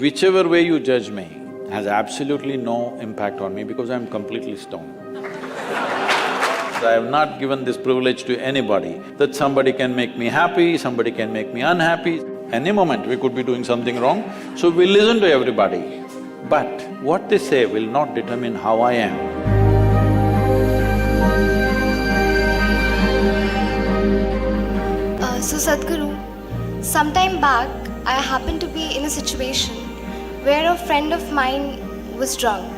Whichever way you judge me has absolutely no impact on me because I'm completely stoned. So I have not given this privilege to anybody that somebody can make me happy, somebody can make me unhappy. Any moment we could be doing something wrong, so we listen to everybody. But what they say will not determine how I am. So Sadhguru, sometime back I happened to be in a situation where a friend of mine was drunk.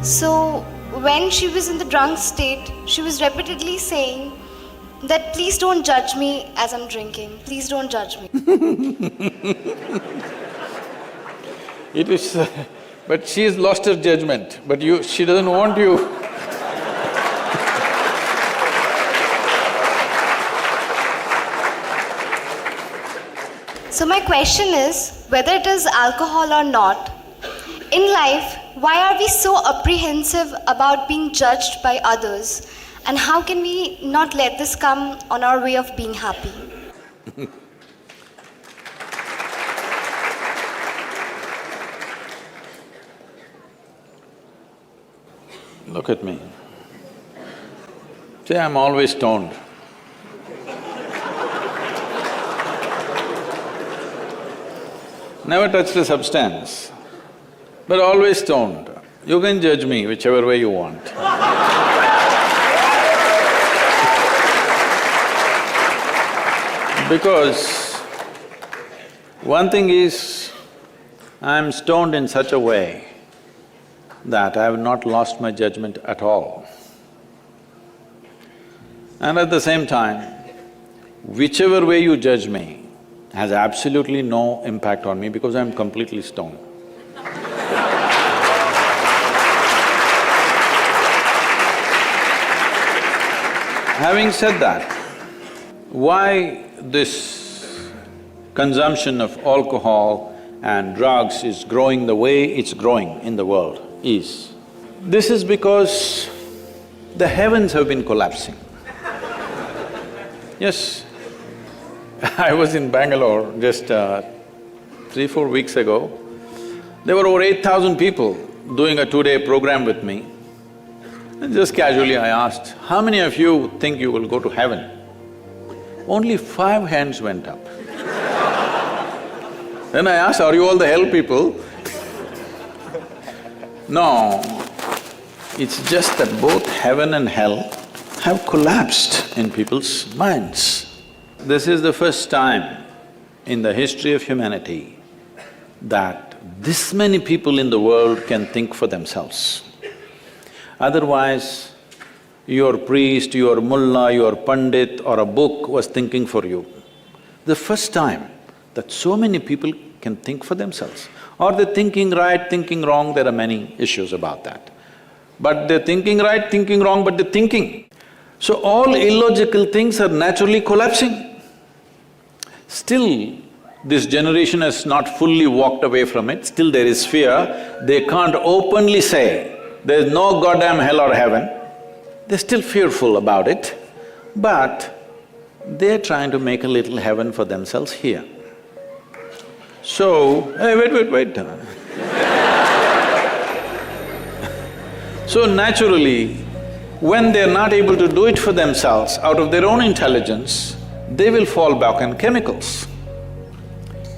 So when she was in the drunk state, she was repeatedly saying that please don't judge me as I'm drinking, please don't judge me. It is… but she has lost her judgment, but she doesn't want you. So my question is, whether it is alcohol or not, in life, why are we so apprehensive about being judged by others? And how can we not let this come on our way of being happy? Look at me. See, I'm always stoned. Never touched a substance, but always stoned. You can judge me whichever way you want. Because one thing is, I'm stoned in such a way that I have not lost my judgment at all. And at the same time, whichever way you judge me has absolutely no impact on me because I'm completely stoned. Having said that, why this consumption of alcohol and drugs is growing the way it's growing in the world is, this is because the heavens have been collapsing. Yes, I was in Bangalore just 3-4 weeks ago. There were over 8,000 people doing a 2-day program with me. And just casually I asked, how many of you think you will go to heaven? Only 5 hands went up. Then I asked, are you all the hell people? No, it's just that both heaven and hell have collapsed in people's minds. This is the first time in the history of humanity that this many people in the world can think for themselves. Otherwise, your priest, your mullah, your pandit or a book was thinking for you. The first time that so many people can think for themselves. Are they thinking right, thinking wrong? There are many issues about that. But they're thinking right, thinking wrong, but they're thinking. So all illogical things are naturally collapsing. Still, this generation has not fully walked away from it, still there is fear. They can't openly say, there's no goddamn hell or heaven. They're still fearful about it, but they're trying to make a little heaven for themselves here. So, hey, wait. So naturally, when they're not able to do it for themselves out of their own intelligence, they will fall back on chemicals.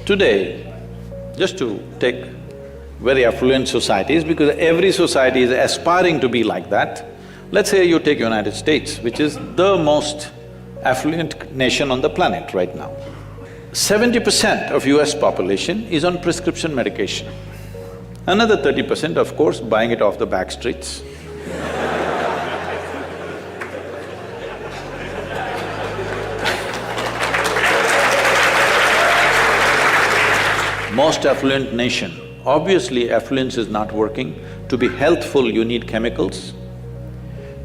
Today, just to take very affluent societies, because every society is aspiring to be like that, let's say you take United States, which is the most affluent nation on the planet right now. 70% of US population is on prescription medication. Another 30%, of course, buying it off the back streets. Most affluent nation, obviously affluence is not working. To be healthful, you need chemicals.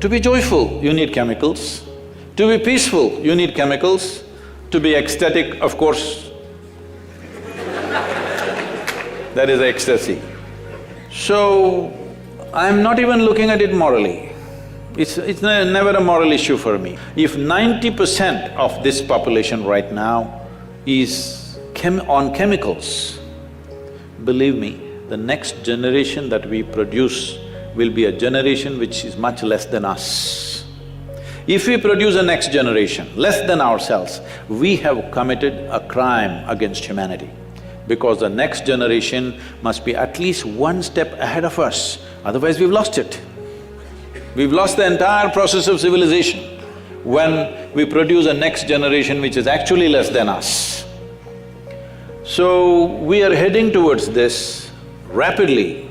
To be joyful, you need chemicals. To be peaceful, you need chemicals. To be ecstatic, of course, that is ecstasy. So, I'm not even looking at it morally. It's never a moral issue for me. If 90% of this population right now is on chemicals, believe me, the next generation that we produce will be a generation which is much less than us. If we produce a next generation less than ourselves, we have committed a crime against humanity, because the next generation must be at least one step ahead of us, otherwise we've lost it. We've lost the entire process of civilization when we produce a next generation which is actually less than us. So, we are heading towards this rapidly.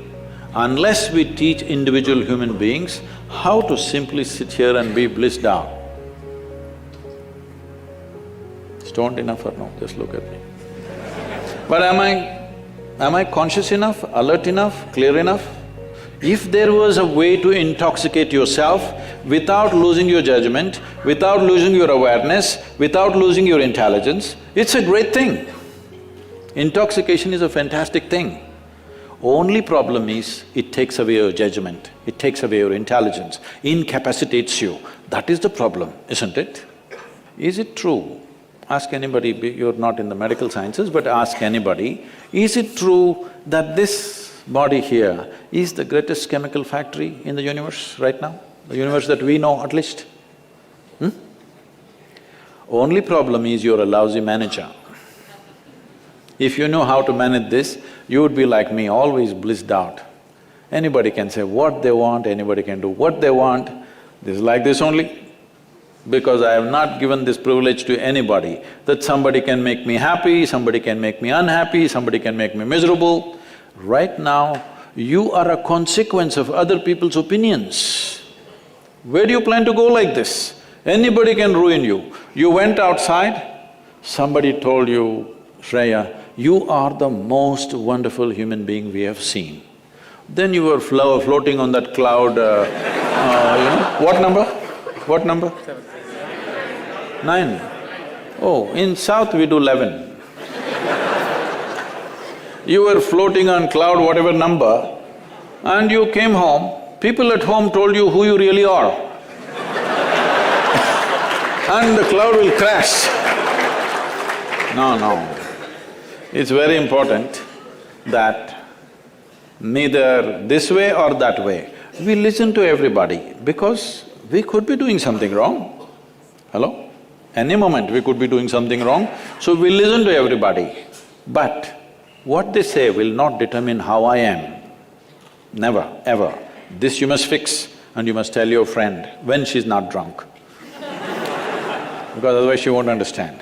Unless we teach individual human beings how to simply sit here and be blissed out. Stoned enough or no? Just look at me. But am I conscious enough, alert enough, clear enough? If there was a way to intoxicate yourself without losing your judgment, without losing your awareness, without losing your intelligence, it's a great thing. Intoxication is a fantastic thing. Only problem is, it takes away your judgment, it takes away your intelligence, incapacitates you. That is the problem, isn't it? Is it true? Ask anybody, you're not in the medical sciences, but ask anybody, is it true that this body here is the greatest chemical factory in the universe right now? The universe that we know at least? Only problem is you're a lousy manager. If you know how to manage this, you would be like me, always blissed out. Anybody can say what they want, anybody can do what they want. This is like this only. Because I have not given this privilege to anybody, that somebody can make me happy, somebody can make me unhappy, somebody can make me miserable. Right now, you are a consequence of other people's opinions. Where do you plan to go like this? Anybody can ruin you. You went outside, somebody told you, Shreya, you are the most wonderful human being we have seen. Then you were floating on that cloud, what number? What number? 9. Oh, in South we do 11. You were floating on cloud whatever number, and you came home, people at home told you who you really are. And the cloud will crash. No. It's very important that neither this way or that way, we listen to everybody because we could be doing something wrong. Hello? Any moment we could be doing something wrong, so we listen to everybody. But what they say will not determine how I am. Never, ever. This you must fix and you must tell your friend when she's not drunk. Because otherwise she won't understand.